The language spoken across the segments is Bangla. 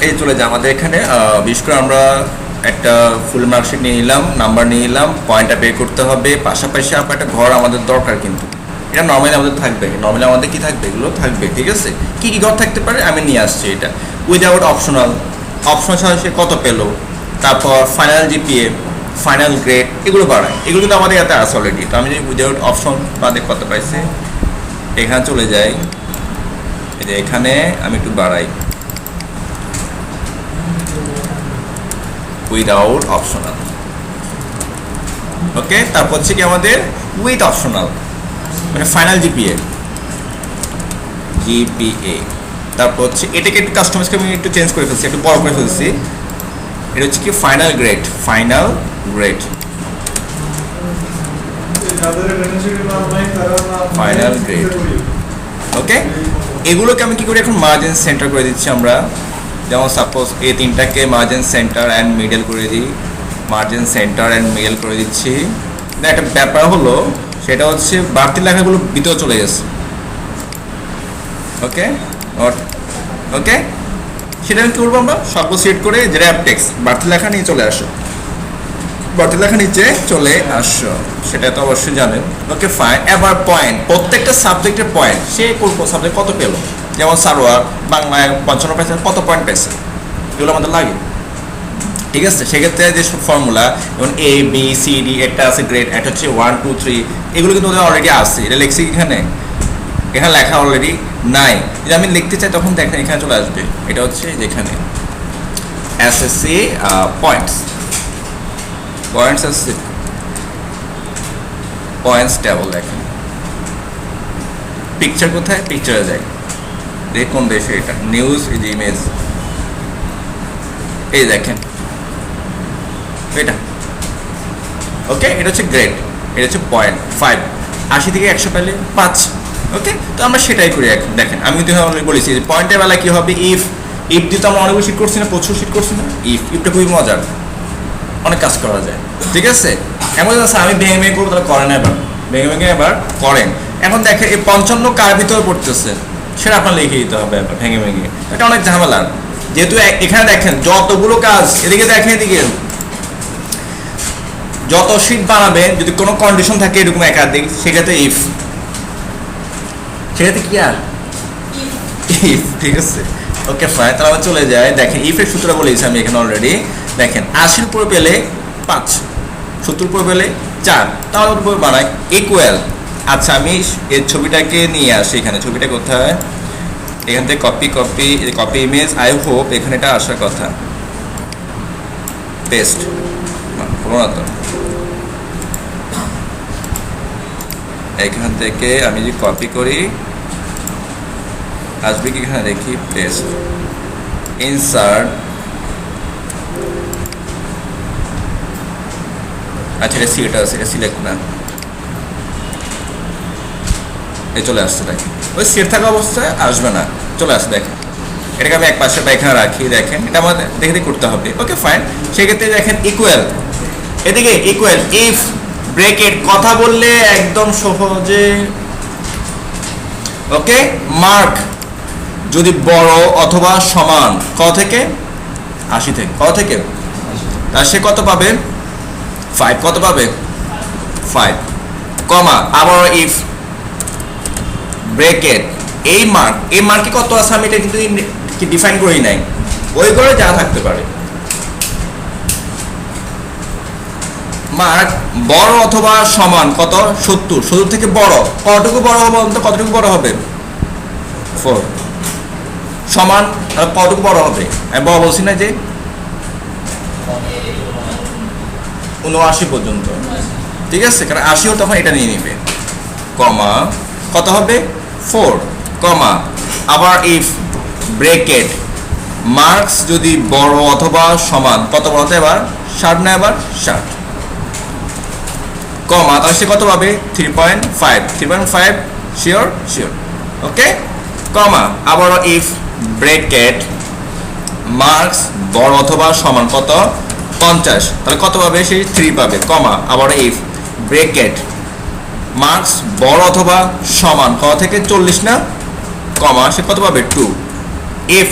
এই চলে যায় আমাদের এখানে বিশেষ করে আমরা একটা ফুল মার্কশিট নিয়ে নিলাম, নাম্বার নিয়ে নিলাম, পয়েন্টটা বের করতে হবে, পাশাপাশি আবার একটা ঘর আমাদের দরকার। কিন্তু এটা নর্মালি আমাদের থাকবে, নর্মালি আমাদের কি থাকবে, এগুলো থাকবে। ঠিক আছে, কী কী ঘর থাকতে পারে আমি নিয়ে আসছি এটা। উইদাউট অপশনাল, অপশনাল ছাড়া সে কত পেলো, তারপর ফাইনাল জিপিএ, ফাইনাল গ্রেড, এগুলো বাড়ায়। এগুলো কিন্তু আমাদের এতে আছে অলরেডি। তো আমি যদি উইদাউট অপশন বাদে কত পাইছি, এখানে চলে যাই, এই যে এখানে আমি একটু বাড়াই, উইদাউট অপশনাল। ওকে, তারপর হচ্ছে কি আমাদের উইথ অপশনাল, মানে ফাইনাল জিপিএ, তারপর হচ্ছে এটাকে একটু কাস্টমাইজ করে আমি একটু চেঞ্জ করে ফেলছি, একটু বড় করে ফেলছি। এটা হচ্ছে কি final grade, final grade, final grade. Okay, এগুলোকে আমি কি করি এখন মার্জিন সেন্টার করে দিচ্ছি আমরা। যেমন সাপোজ এই তিনটাকে মার্জিন সেন্টার অ্যান্ড মিডল করে দিই, মার্জিন সেন্টার অ্যান্ড মিডল করে দিচ্ছি। একটা ব্যাপার হলো, সেটা হচ্ছে বাড়তি লেখাগুলো ভিতরে চলে গেছে। ওকে ওকে, সেটা আমি কী করবো, আমরা সব সিলেক্ট করে যে র্যাপ টেক্সট বাড়তি লেখা নিয়ে চলে আসো, বাড়তি লেখা নিচে চলে আসো, সেটা তো অবশ্যই জানেন। Okay fine. এবার পয়েন্ট, প্রত্যেকটা সাবজেক্টের পয়েন্ট, সে কোন সাবজেক্ট কত পেলো। যেমন সারোয়ার বাংলায় 55 পেয়েছে, কত পয়েন্ট পেয়েছে, এগুলো আমাদের লাগে। ঠিক আছে, সেক্ষেত্রে যে ফর্মুলা, যেমন এ বি সি ডি, একটা আছে গ্রেড, একটা হচ্ছে 1 2 3, এগুলো কিন্তু ওদের অলরেডি আছে। এটা লিখছি এখানে, এখানে লেখা অলরেডি নাই। যদি আমি লিখতে চাই তখন দেখেন এখানে চলে আসবে। এটা হচ্ছে যেখানে এসএসসি পয়েন্টস, পয়েন্টস আছে, পয়েন্টস টেবল দেখেন। পিকচার কোথায়, পিকচারে যায়, দেখুন দেশে এটা নিউজ, এই যে ইমেজ, এই দেখেন এটা। ওকে, এটা হচ্ছে গ্রেড, এটা হচ্ছে পয়েন্ট 5, 80 থেকে 100 পেলে 5। ওকে, তো আমরা সেটাই করি। এখন দেখেন, আমি কিন্তু অলরেডি বলেছি যে পয়েন্টের বেলা কী হবে, ইফ দিয়ে তো আমরা অনেকগুলো শিট করছি না, প্রচুর শিট করছি না। ইফটা খুবই মজার, অনেক কাজ করা যায়। ঠিক আছে, এমন আছে আমি ভেঙে ভেঙে করবো, তাহলে করেন, এবার ভেঙে ভেঙে এবার করেন। এখন দেখেন এই 55 কার ভিতরে পড়তেছে, সেটা আপনার লিখে দিতে হবে এবার ভেঙে ভেঙে। এটা অনেক ঝামেলার, যেহেতু এখানে দেখেন যতগুলো কাজ, এদিকে দেখেন, এদিকে যত শিট বানাবেন, যদি কোনো কন্ডিশন থাকে এরকম একাধিক, সেক্ষেত্রে ইফ, সেক্ষেত্রে কি আর ইফ। ঠিক আছে, ওকে ফাইন। তাহলে আমরা চলে যাই, দেখেন ইফের সূত্রটা বলেছি আমি এখানে অলরেডি। দেখেন 80 উপরে পেলে 5, 70 উপরে পেলে 4, তাহলে উপরে বানাই ইকুয়াল। আচ্ছা, আমি এর ছবিটাকে নিয়ে আসি এখানে। ছবিটা কোথায়, এখান থেকে কপি ইমেজ, আই হোপ এখানে এটা আসার কথা, পেস্ট হলো না তো। এখান থেকে আমি যদি কপি করি আসবে কি, এখানে দেখি পেস্ট, ইনসার্ট। আচ্ছা, এটা সিলেক্ট না, এই চলে আসছে। দেখেন ওই সিট থাকা অবস্থায় আসবে না, চলে আসছে। দেখেন এটাকে আমি এক পাশে বা এখানে রাখি, দেখেন এটা আমাদের দেখে করতে হবে। ওকে ফাইন, সেক্ষেত্রে দেখেন ইকুয়াল, এদিকে ইকুয়াল, ইফ ব্রেকেট, কথা বললে একদম সহজে। ওকে, মার্ক যদি বড় অথবা সমান কত থেকে, 80 থেকে, কত থেকে, তা সে কত পাবে, 5, কত পাবে 5, কমা, আবার ইফ ব্রেকেট, এই মার্কে কত আছে আমি এটা কিন্তু ডিফাইন করি নাই, ওই করে যা থাকতে পারে। মার্ক বড় অথবা সমান কত, 70 থেকে বড়, কতটুকু বড় হবে, কতটুকু বড় হবে, 4, সমান কতটুকু বড় হবে, আমি বড় বলছি না যে 79 পর্যন্ত। ঠিক আছে, কারণ 80 তখন এটা নিয়ে নিবে, কমা, কত হবে 4, কমা, আবার ইফ ব্রেকেট, মার্কস যদি বড় অথবা সমান কত বড় হতে, এবার 60 না, এবার 60, কমা, তাহলে সে কত পাবে 3.5, শিওর। ওকে, কমা, আবার ইফ ব্রেকেট, মার্কস বড় অথবা সমান কত 50, তাহলে কত পাবে, সে 3 পাবে, কমা, আবার ইফ ব্রেকেট, মার্কস বড় অথবা সমান কত থেকে 40 না, কমা, সে কত পাবে 2, if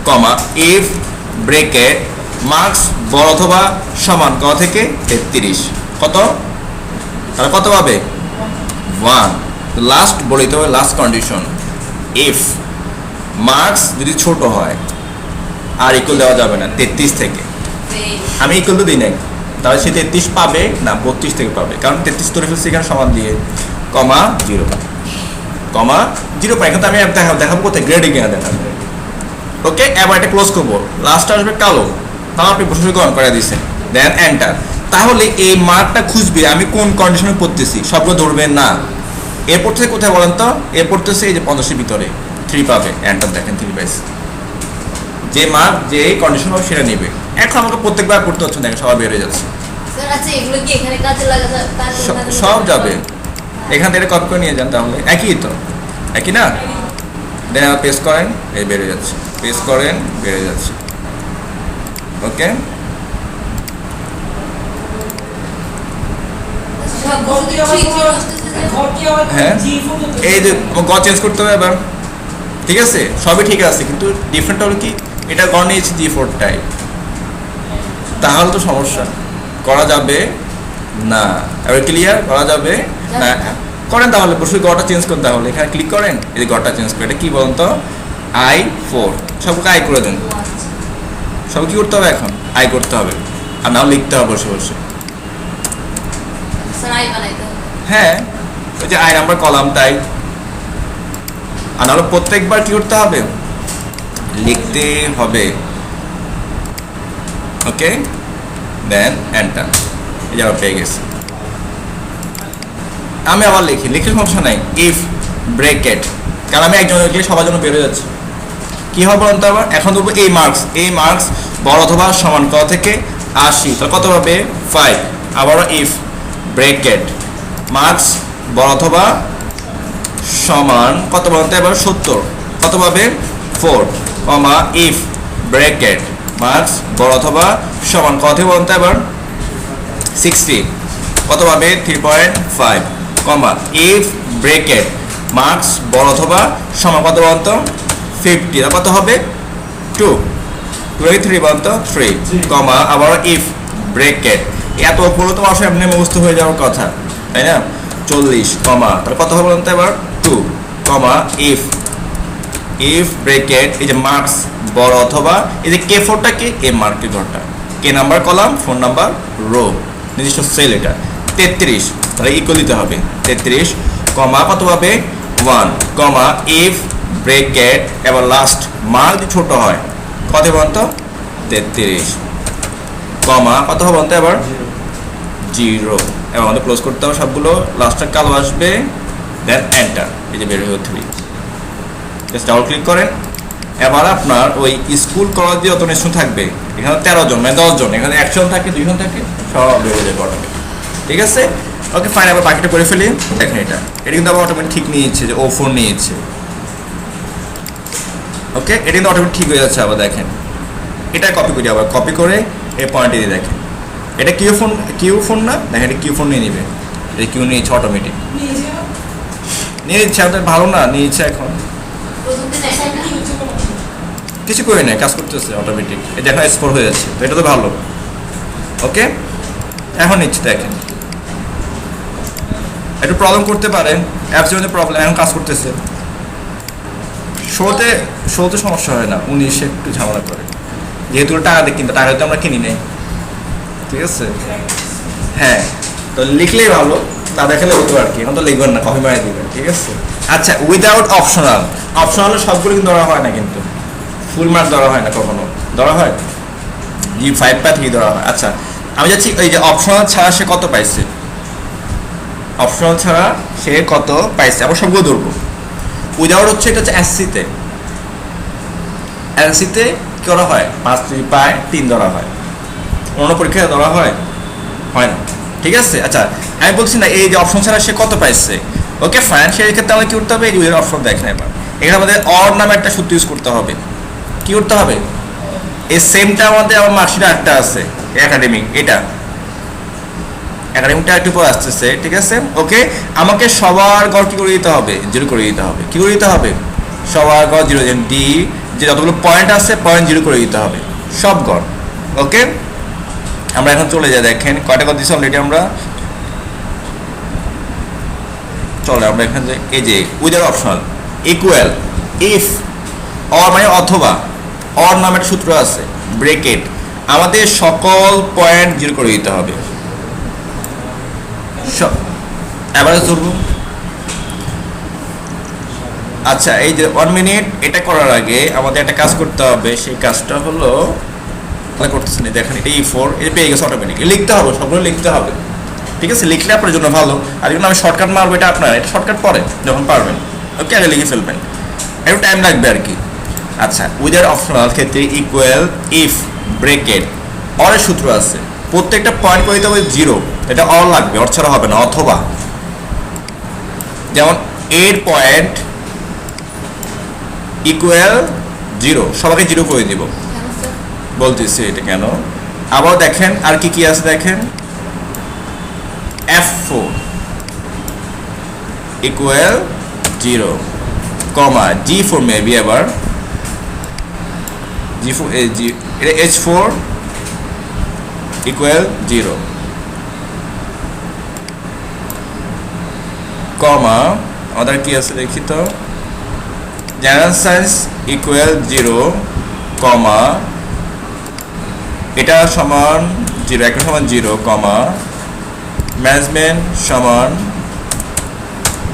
comma if bracket marks বড় অথবা সমান ক থেকে 33 কত তাহলে কত পাবে 1 লাস্ট বলিতে হবে লাস্ট কন্ডিশন ইফ মার্কস যদি ছোট হয় আর ইকুয়াল দেওয়া যাবে না 33 থেকে আমি ইকুয়াল তো দিই নাই তাহলে সে 33 পাবে না 32 থেকে পাবে কারণ 33 ধরে ফেলছি এখানে সমান দিয়ে কমা 0 পাই কিন্তু আমি দেখাবো কোথায় গ্রেডিং এ দেখাবো ওকে এবার এটা ক্লোজ করবো লাস্ট আসবে কালো তাহলে আপনি বসে গ্রহণ করে দিয়েছেন দেন এন্টার তাহলে এই মার্কটা খুঁজবে আমি কোন কন্ডিশনে পড়তেছি সবগুলো ধরবেন না এরপর থেকে কোথায় বলেন তো এরপর তো এই যে 50 ভিতরে 3 পাবে এন্টার দেখেন 3 পাইছে যে মার্ক যে কন্ডিশন হবে সেটা নেবে এখন আমাকে প্রত্যেকবার করতে হচ্ছে দেখেন সবাই বের হয়ে যাচ্ছে স্যার আচ্ছা এগুলো কি এখানে কাজে লাগা সব যাবে এখান থেকে কপি করে নিয়ে যান তাহলে একই তো একই না দেন পেস্ট করেন এই বের হয়ে যাচ্ছে পেস্ট করেন বের হয়ে যাচ্ছে ওকে হ্যাঁ এই যে গ চেঞ্জ করতে হবে এবার ঠিক আছে সবই ঠিক আছে কিন্তু ডিফারেন্ট হলো কি এটা গ নিয়েছি G4 টাইপ তাহলে তো সমস্যা করা যাবে না এবার ক্লিয়ার করা যাবে না করেন তাহলে বসে গটা চেঞ্জ করতে তাহলে এখানে ক্লিক করেন এই যে গটা চেঞ্জ করে এটা কি বলুন তো I4 সবকে আই করে দেন সব কি করতে হবে এখন আই করতে হবে আর নাও লিখতে হবে বসে বসে স্যার আই বানাইতে হবে হ্যাঁ ওই যে আই নাম্বার কলাম তাই আর নাহলে প্রত্যেকবার কি করতে হবে লিখতে হবে ওকে দেন এন্টার এই যে পেয়ে গেছি আমি আবার লিখে সমস্যা নাই ইফ ব্রেকেট কারণ আমি একজন লিখলে সবার জন্য বেরোয় যাচ্ছে কি হবে বলুন তো আবার এখন দেবো এই মার্কস বড় অথবা সমান ক থেকে 80 তো কত হবে 5 আবারও ইফ ব্রেকেট মার্কস বড় অথবা সমান কত বলুন তো এবার 70 কত পাবে 4 কমা ইফ ব্রেকেট মার্কস বড় অথবা সমান ক থেকে বলুন তো এবার 60 কত পাবে 3.5 কমা ইফ ব্রেকেট মার্কস বড় অথবা সমান কত বলুন তো 50 কত হবে 2 23 বলুন তো 3 কমা আবার ইফ ব্রেকেট এত পুরো তো আসলে এমনি মুখস্থ হয়ে যাওয়ার কথা তাই না 40 কমা তাহলে কত হবে বলুন তো এবার 2 কমা ইফ ব্রেকেট এই যে মার্কস বড় অথবা এই যে K4টা কি এই মার্কের ঘরটা কে নাম্বার কলাম ফোন নাম্বার রো নির্দিষ্ট সেল এটা 33 তাহলে ইকুয়াল দিতে হবে 33 কমা কত পাবে 1 কমা ইফ ব্রেকেট এবার লাস্ট মার্ক যদি ছোট হয় কত বলুন তো 33 কমা কত হবে বলুন তো এবার 0 এবার আমাদের ক্লোজ করতে হবে সবগুলো লাস্টটা কালো আসবে দেন এন্টার এই যে বের হয়ে 3 জাস্ট ডাবল ক্লিক করেন এবার আপনার ওই স্কুল কলেজ দিয়ে অত স্টুডেন্ট থাকবে এখানে 13 জন মানে 10 জন এখানে 1 জন থাকে 2 জন থাকে সব বের হয়ে যাবে অটোমেটিক ঠিক আছে ওকে ফাইন আবার বাকিটা করে ফেলি দেখেন এটা কিন্তু আবার অটোমেটিক ঠিক নিয়েছে যে O4 নিয়েছে ওকে এটা কিন্তু অটোমেটিক ঠিক হয়ে যাচ্ছে আবার দেখেন এটা কপি করি আবার কপি করে এই পয়েন্টে দিয়ে দেখেন এটা কিউ ফোন না দেখেন এটা কিউ ফোন নিয়ে নিবে এটা কিউ নিয়েছে অটোমেটিক নিয়ে নিচ্ছে আমাদের ভালো না নিয়েছে এখন কিছু করে নেই কাজ করতেছে অটোমেটিক এই দেখো স্কোর হয়ে যাচ্ছে তো এটা তো ভালো ওকে এখন নিচ্ছে দেখেন একটু প্রবলেম করতে পারে অ্যাপসের মধ্যে প্রবলেম এখন কাজ করতেছে শোতে সমস্যা হয় না 19 একটু ঝামেলা করে যেহেতু টাকা দিয়ে কিনতে টাকা তো আমরা কিনি নেই ঠিক আছে হ্যাঁ তো লিখলেই ভালো না দেখালে হতো আর কি এখন তো লিখবেন না কপি মারিয়ে দিবেন ঠিক আছে আচ্ছা উইদাউট অপশনাল সবগুলো কিন্তু ধরা হয় না কিন্তু ফুল মার্ক ধরা হয় না কখনো ধরা হয় G5 পাথ কি ধরা হয় আচ্ছা আমি যাচ্ছি এই যে অপশনাল ছাড়া সে কত পাইছে অপশনাল ছাড়া সে কত পাইছে আবার সবগুলো ধরবো উইদাউট হচ্ছে এটা হচ্ছে এসসিতে কি করা হয় 5 যদি পায় 3 ধরা হয় অন্য পরীক্ষায় ধরা হয় না ঠিক আছে আচ্ছা আমি বলছি না এই যে অপশন ছাড়া সে কত পাইছে ওকে ফাইন সেই ক্ষেত্রে আমাদের কি করতে হবে এই যে অপশন দেখেন এবার এখানে আমাদের অর নামে একটা সূত্র ইউজ করতে হবে কি করতে হবে এই সেমটা আমাদের আমার মার্কশিটে একটা আছে একাডেমিক একাডেমিকটা একটু পর আসতেছে ঠিক আছে ওকে আমাকে সবার গড় কি করে দিতে হবে 0 করে দিতে হবে কি করে দিতে হবে সবার গড় 0 ডি যে যতগুলো পয়েন্ট আছে পয়েন্ট জিরো করে দিতে হবে, সব গড়। ওকে, আমরা এখন চলে যাই। দেখেন কয়টা কথা দিচ্ছি অলরেডি আমরা। চলে আমরা এখানে যে এই যে wither optional equal if or মানে অথবা অর নামে একটা সূত্র আছে ব্রেকেট, আমাদের সকল পয়েন্ট জিরো করে দিতে হবে। অ্যাভারেজ ধরবো। আচ্ছা, এই যে 1 মিনিট, এটা করার আগে আমাদের একটা কাজ করতে হবে। সেই কাজটা হলো করতেছে না, দেখেন এটা E4, এটা পেয়ে গেছে অটোমেটিক। লিখতে হবে, সবগুলো লিখতে হবে, ঠিক আছে? লিখলে আপনার জন্য ভালো। আর যখন আমি শর্টকাট মারবো এটা আপনার, এটা শর্টকাট পরে যখন পারবেন, ওকে, আগে লিখে ফেলবেন, একটু টাইম লাগবে আর কি। আচ্ছা, উইদার অপশনাল ক্ষেত্রে ইকুয়াল ইফ ব্রেকেট অরের সূত্র আছে, প্রত্যেকটা পয়েন্ট করে দিতে হবে জিরো, এটা অর লাগবে, অর ছাড়া হবে না। অথবা যেমন এর পয়েন্ট ইকুয়াল জিরো, সবাইকে জিরো করে দিব, কেন স্যার? বলতেছি এটা কেন। আবার দেখেন আর কি কি আছে, দেখেন F4 ইকুয়াল জিরো, কমা G4 মেবি, আবার G4 এটা H4 ইকুয়াল জিরো, কমা আমাদের কি আছে দেখি তো, জেনারেল সায়েন্স ইকুয়াল জিরো, কমা এটা সমান জিরো, একটা সমান জিরো, কমা ম্যানেজমেন্ট সমান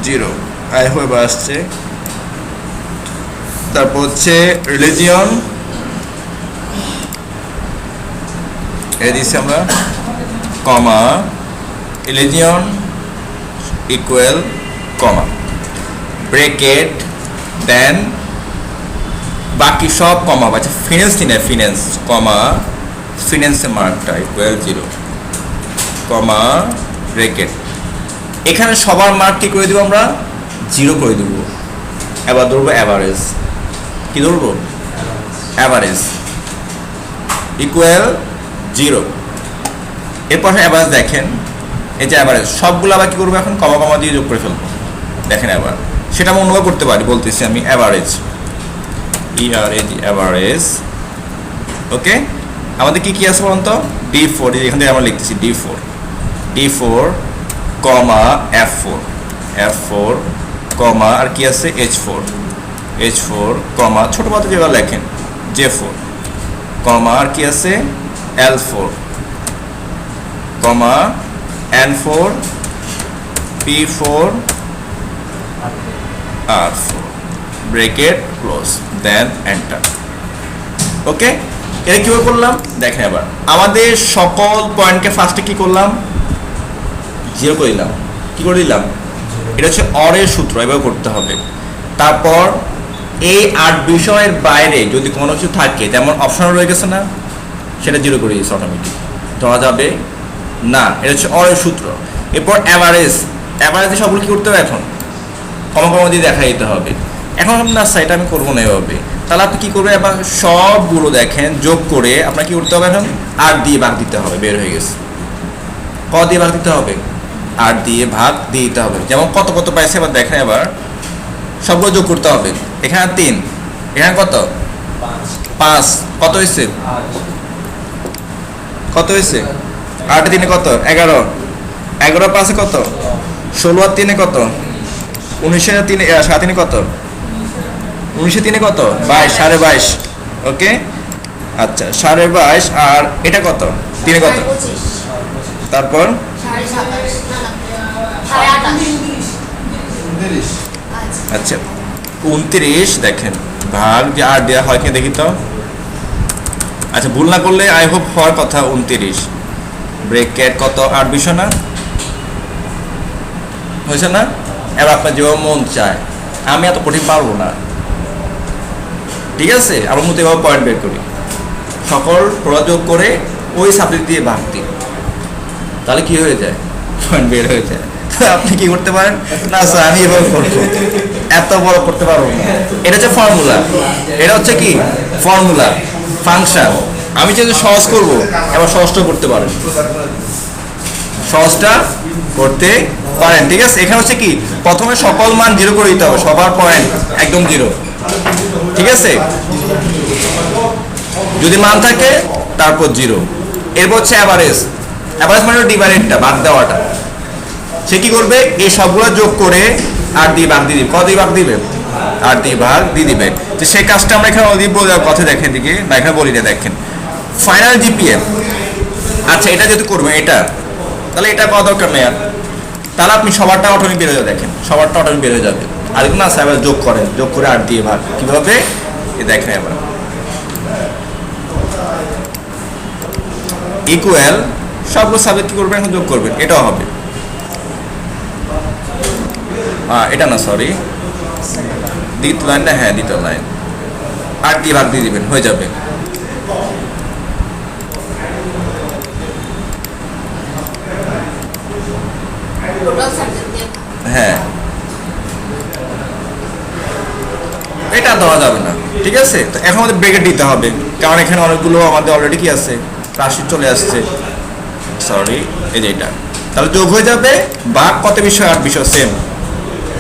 জিরো। আই হোপ আসছে। তারপর হচ্ছে রিলিজিয়ন, এ দিচ্ছি আমরা, কমা রিলিজিয়ন ইকুয়াল, কমা ব্রেকেট, দেন বাকি সব কমা। আচ্ছা, ফিনান্স নি না, ফিনান্স, কমা ফিনান্সের মার্কটা ইকুয়াল জিরো, কমা ব্রেকেট। এখানে সবার মার্ক কি করে দেবো আমরা? জিরো করে দেবো। এবার ধরবো অ্যাভারেজ, কি ধরবো? Average equal zero. এরপর অ্যাভারেজ দেখেন, এই যে অ্যাভারেজ, সবগুলো আবার কি করবো এখন? কমা কমা দিয়ে যোগ করে ফেলবো। দেখেন আবার সেটা আমরা অনুভব করতে পারি, বলতেছি আমি অ্যাভারেজ, ERAG অ্যাভারেজ। ওকে, আমাদের কি কি আছে বলুন তো? D4, এখান থেকে আমরা লিখতেছি D4, কমা F4, কমা আর কি আছে H4, কমা ছোট পাতা যেগুলো লেখেন J4, কমা আর কি আছে L4, comma N4, P4, R4, bracket close, then enter. Okay, এটা কিভাবে করলাম দেখেন। এবার আমাদের সকল পয়েন্টকে ফার্স্টে কি করলাম? জিরো করে দিলাম। কি করে দিলাম? এটা হচ্ছে অরের সূত্র, এভাবে করতে হবে। তারপর এই 8 বিষয়ের বাইরে যদি কোনো কিছু থাকে, যেমন অপশন রয়ে গেছে না, সেটা জিরো করে দিয়েছে অটোমেটিক, ধরা যাবে না। এটা হচ্ছে অরের সূত্র। এরপর অ্যাভারেজে সবগুলো কি করতে হবে? এখন কমা কমা দিয়ে দেখা দিতে হবে। এখন না স্যার, এটা আমি করবো না এভাবে। তাহলে আপনি কী করবেন? এবার সবগুলো দেখেন যোগ করে আপনার কি করতে হবে? এখন 8 দিয়ে ভাগ দিতে হবে, বের হয়ে গেছে। ক দিয়ে ভাগ দিতে হবে? 8 দিয়ে ভাগ দিয়ে দিতে হবে। যেমন কত কত পাইছে এবার দেখেন, এবার সবগুলো যোগ করতে হবে। এখানে 3, এখানে কত? 5, কত হয়েছে? কত হয়েছে? 8 3 কত? 11, 11 5 কত? 16 আর 3 কত? 19 আর 3 7 3 কত? 19 3 কত? 22, 22.5। ওকে, আচ্ছা 22.5, আর এটা কত? 3 কত? 25, তারপর 27.5, না না 28, আচ্ছা 29 দেখেন, ভাগ যে 8 দেওয়া হয় কি দেখি তো। আচ্ছা, ভুল না করলে আই হোপ হওয়ার কথা 29, ব্রেকেট কত? 8 বিষয় না হয়েছে না? এবার আপনার যেভাবে মন চায়, আমি এত কঠিন পারবো না, ঠিক আছে? আমার মতো এভাবে পয়েন্ট বের করি, সকল প্রযোগ করে ওই সাবজেক্ট দিয়ে ভাগ দিই, তাহলে কি হয়ে যায়? পয়েন্ট বের হয়ে যায়। আপনি কি করতে পারেন? না স্যার, আমি এভাবে করবো, এত বড় করতে পারবো না। এটা হচ্ছে ফর্মুলা, এটা হচ্ছে কি ফর্মুলা, ফাংশন। আমি যদি সহজ করবো, এবার সহজটাও করতে পারেন, সহজটা করতে পারেন, ঠিক আছে? এখানে হচ্ছে কি, প্রথমে সকল মান জিরো করে দিতে হবে, সবার পয়েন্ট একদম জিরো, ঠিক আছে? যদি মান থাকে তারপর 0, এরপর হচ্ছে অ্যাভারেজ। অ্যাভারেজ মানে ডিভাইডেডটা, বাদ দেওয়াটা। সে কি করবে? এই সবগুলো যোগ করে 8 দিয়ে ভাগ দিয়ে দিবে। কত দিয়ে ভাগ দিবে? 8 দিয়ে ভাগ দিয়ে দিবে। তো সেই কাজটা আমরা এখানে অলরেডি কথা দেখেন দিকে না, এখানে বলি না, দেখেন ফাইনাল জিপিএ। আচ্ছা, এটা যেহেতু করবেন এটা, তাহলে এটা করা দরকার নেই আর। তাহলে আপনি সবারটা অটোমেটিক বের হয়ে যাবে, দেখেন সবারটা অটোমেটিক বের হয়ে যাবে। আর না স্যার এবার যোগ করেন, যোগ করে 8 দিয়ে ভাগ, কীভাবে দেখেন এবার। ইকুয়াল সবগুলো সাবজেক্ট কি করবেন? এখন যোগ করবেন, এটাও হবে। এটা না, সরি, দ্বিতীয় লাইনটা, হ্যাঁ দ্বিতীয় লাইন। 8 দিয়ে ভাগ দিয়ে দিবেন, হয়ে যাবে। হ্যাঁ, এটা দেওয়া যাবে না, ঠিক আছে। তো এখন আমাদের ব্রেকেট দিতে হবে, কারণ এখানে অনেকগুলো আমাদের অলরেডি কি আছে, রাশি চলে আসছে, সরি, এই যে এটা। তাহলে যোগ হয়ে যাবে, ভাগ কত বিষয়? 8 বিষয়, সেম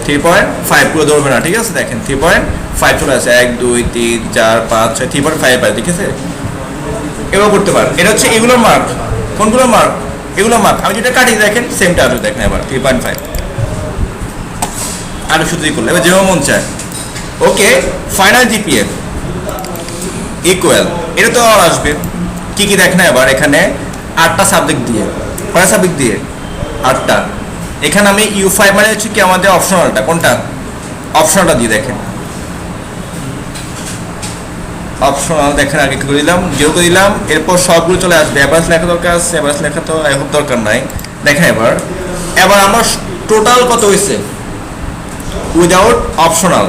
3.5, পুরো ধরবে না, ঠিক আছে। দেখেন 3.5 চলে আসে, 1 2 3 4 5 6, 3.5 পাই, ঠিক আছে। এবার করতে পারেন। এটা হচ্ছে এগুলোর মার্ক। কোনগুলো মার্ক? এগুলো মার্ক। আমি যেটা কাটি দেখেন সেমটা আসবে, দেখেন এবার 3.5 আর শুধুই করলে এবার যেমন মন চায়। ওকে, ফাইনাল জিপিএ ইকুয়াল, এটা তো আর আসবে কি কি দেখেন এবার। এখানে 8টা সাবজেক্ট দিয়ে, কয়টা সাবজেক্ট দিয়ে? 8টা। এখানে আমি U5 মানে হচ্ছে কি আমাদের অপশনালটা, কোনটা? অপশনালটা দিয়ে দেখেন, অপশনাল দেখেন আগে করে দিলাম, 0 করে দিলাম। এরপর সবগুলো চলে আসবে। অ্যাভারেজ লেখা দরকার আছে, অ্যাভারেজ লেখা তো এখন দরকার নাই। দেখেন এবার আমার টোটাল কত হয়েছে উইদাউট অপশনাল।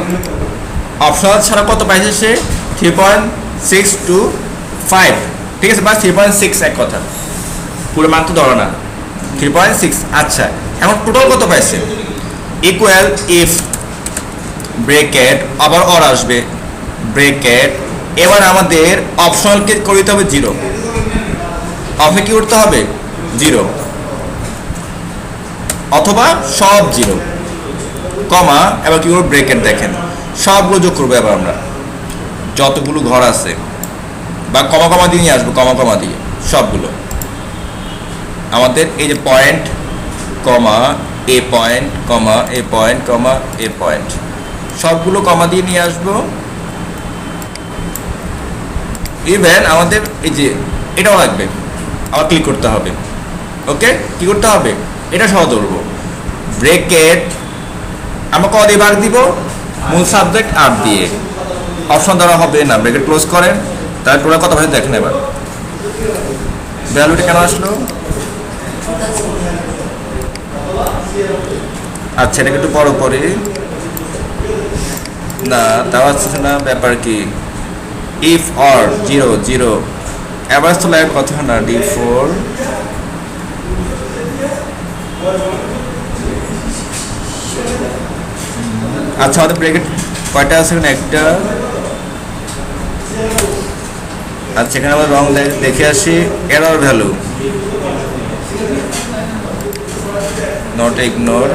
অপশনাল ছাড়া কত পাইছে সে? 3.625, ঠিক আছে, বা 3.6 এক কথা, পুরো মান তো ধরো না, 3.6। আচ্ছা, এখন টোটাল কত পাইছে? ইকুয়াল ইফ ব্রেকেট, আবার অর আসবে ব্রেকেট। এবার আমাদের অপশনালকে করে দিতে হবে 0, অপশন কি করতে হবে? 0, অথবা সব 0, কমা। এবার কি করবো? ব্রেকেট, দেখেন সবগুলো যোগ করবো এবার আমরা, যতগুলো ঘর আছে, বা কমা কমা দিয়ে নিয়ে আসবো, কমা কমা দিয়ে সবগুলো আমাদের এই যে পয়েন্ট, কমা এ পয়েন্ট, কমা এ পয়েন্ট, কমা এ পয়েন্ট, সবগুলো কমা দিয়ে নিয়ে আসবো। ইভেন আমাদের এই যে এটাও লাগবে, আবার ক্লিক করতে হবে। ওকে, কি করতে হবে? এটা সহ ধরবো, ব্রেকেট। আমরা কত দিয়ে ভাগ দিব? মূল সাবজেক্ট 8 দিয়ে। অপশন দেওয়া হবে না, ব্রেকেট ক্লোজ করেন। তাহলে টোটাল কত ভাবে দেখেন এবার। ভ্যালুটা কেন আসলো? আচ্ছা, এটাকে একটু বড় করে না, তাও আসছে না, ব্যাপার কি? ইফ অর 0 0, অ্যাভারেজ তো লাগে কত না, D4। আচ্ছা, আমাদের ব্রেকেট কয়টা আছে? একটা। আচ্ছা, এখানে আমরা রং দেখে আসি। এরর ভ্যালু নট ইগনোর,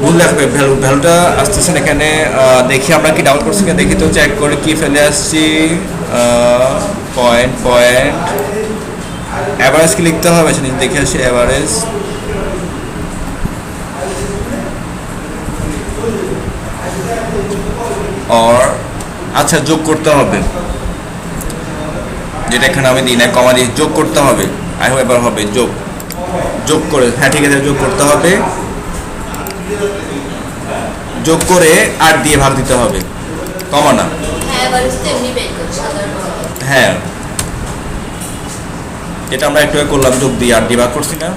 ভুল দেখবে ভ্যালুটা আসতেছে না এখানে। দেখি আমরা কি ডাউন করছি, দেখি তো, চেক করে কি ফেলে আসছি। পয়েন্ট অ্যাভারেজ কি লিখতে হবে? দেখে আসি অ্যাভারেজ। অর আচ্ছা, যোগ করতে হবে, যেটা এখানে আমি দিই না, কমা দিয়ে যোগ করতে হবে। আই হোপ এবার হবে যোগ করে, হ্যাঁ ঠিক আছে, যোগ করতে হবে। যোগ করে 8 দিয়ে ভাগ দিতে হবে, কমা না। হ্যাঁ, এটা আমরা একটু করলাম, যোগ দিয়ে 8 দিয়ে ভাগ করছি না।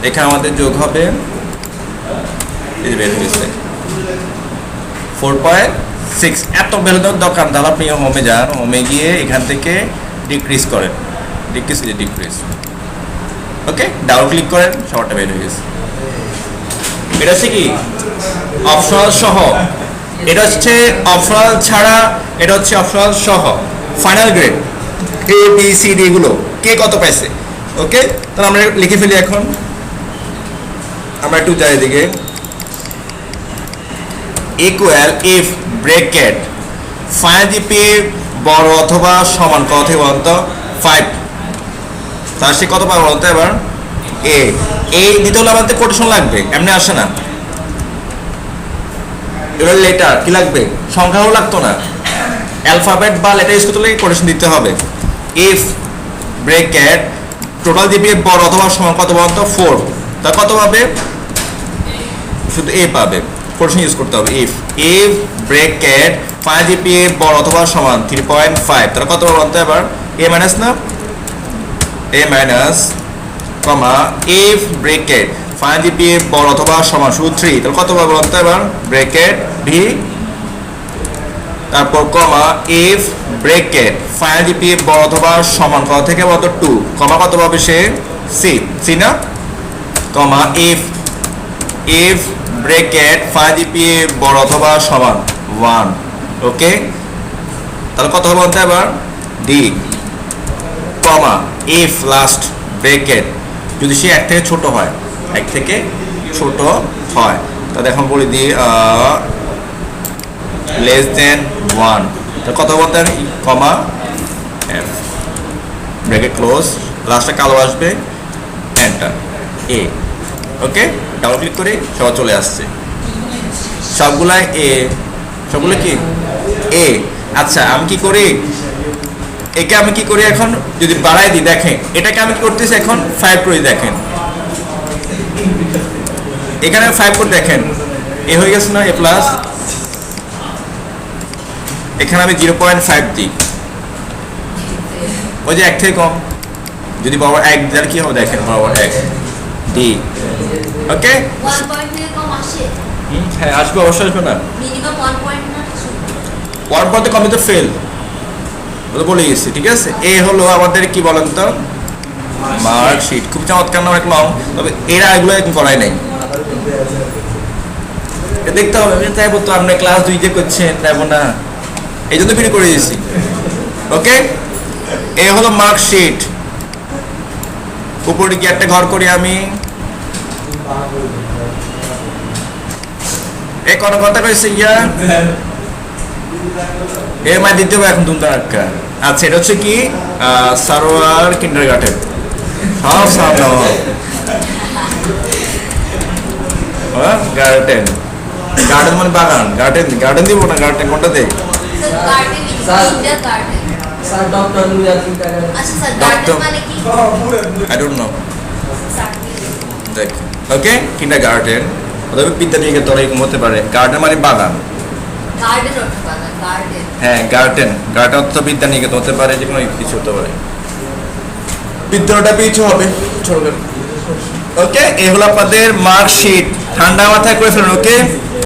এখানে আমাদের যোগ হবে 4.6। এত ভ্যালু দেওয়ার দরকার। তাহলে আপনি হোমে যান, হোমে গিয়ে এখান থেকে ডিক্রিজ করেন, ডিক্রিজ। ওকে, ডাবল ক্লিক করেন, সবটা বের হয়ে গেছে। এটা হচ্ছে কি অপশনাল সহ, এটা হচ্ছে অপশনাল ছাড়া, এটা হচ্ছে অপশনাল সহ। ফাইনাল গ্রেড ABCD এগুলো কে কত পাইছে। ওকে, তাহলে আমরা লিখে ফেলি। এখন আমরা একটু যাই দিকে, equal if bracket final GPA বড় অথবা সমান কত থেকে বলুন তো 5, তার সে কত পাবো বলতো এবার এ এই দিতে হলে আমাদের কোটেশন লাগবে, এমনি আসে না। এবার লেটার কি লাগবে, সংখ্যাও লাগতো না, অ্যালফাবেট বা লেটার ইউজ করতে হলে কোটেশন দিতে হবে। ইফ ব্র্যাকেট টোটাল জিপিএ বড় অথবা সমান কত বলতো 4, তা কত পাবে, শুধু এ পাবে, কোটেশন ইউজ করতে হবে। ইফ ব্র্যাকেট ফাইনাল জিপিএ বড় অথবা সমান 3.5, তাহলে কত বলতো এবার এ মাইনাস না A minus comma if bracket final GPA বড় অথবা সমান শুধু 3, তাহলে কত পাবে বলতো এবার ব্র্যাকেট ভি, তারপর কমা ইফ ব্র্যাকেট ফাইনাল জিপিএ বড় অথবা সমান কত থেকে বলতো 2, কমা কত পাবে সে সি না, কমা ইফ ব্র্যাকেট ফাইনাল জিপিএ বড় অথবা সমান 1, ওকে, তাহলে কত হবে বলতো এবার D, comma if last bracket যদি সে এক থেকে ছোট হয়, তাহলে এখন বলে দিই লেস দেন 1, তাহলে কত বলতে হবে কমা এফ ব্র্যাকেট ক্লোজ, লাস্টে কালো আসবে, enter a, okay, double click করে সব চলে আসছে সবগুলাই সবগুলো কি এ। আচ্ছা আমি কি করি, একে আমি কি করি এখন যদি বাড়াই দিই, দেখেন এটাকে আমি কি করতেছি এখন 5 করে দেখেন, এখানে 5 করে দেখেন এ হয়ে গেছে না এ প্লাস, এখানে আমি 0.5 দিই, ওই যে 1 থেকে কম, যদি বরাবর 1 দিলে কি হবে দেখেন বরাবর 1 ডি, ওকে, 1 পয়েন্ট থেকে কম আসে, হ্যাঁ আসবে, অবশ্যই আসবে না, মিনিমাম 1 পয়েন্ট না 1 পয়েন্ট কমে তো ফেল, বলে গেছি, ঠিক আছে। এ হলো আমাদের কি বলেন তো মার্কশিট, খুব চমৎকার না, অনেক লং, তবে এরা এগুলো এখন করাই নাই, দেখতে হবে, তাই বলতো আপনি ক্লাস 2 যে করছেন তাই না, এই জন্য ভিডিও করে দিয়েছি, ওকে। এ হলো মার্কশিট, উপরে কি একটা ঘর করি আমি, এ কোন কথা কইছে ইয়া এ মাই দিতে হবে এখন তুমি টাকা। আচ্ছা এটা হচ্ছে কি সারোয়ার কিন্ডারগার্টেন, সব সামনে গার্ডেন, গার্ডেন মানে বাগান, গার্ডেন দিব না, গার্ডেন কোনটা দেই garden, India garden, sir doctor নুয়া চিন্তা করে। আচ্ছা স্যার গার্ডেন মানে কি, আই ডোন্ট নো, দেখ ওকে, কিন্ডারগার্টেন অথবা বিদ্যানিকেতন এরকম হতে পারে, গার্ডেন মানে বাগান, গার্ডেন অর্থ বাগান, গার্ডেন, হ্যাঁ গার্ডেন অর্থ বিদ্যানিকেতন হতে পারে, যে কোনো কিছু হতে পারে, বিদ্যালয়টা পিছু হবে ছোট, ওকে। এই হলো আপনাদের মার্কশিট, ঠান্ডা মাথায় করে ফেলুন, ওকে।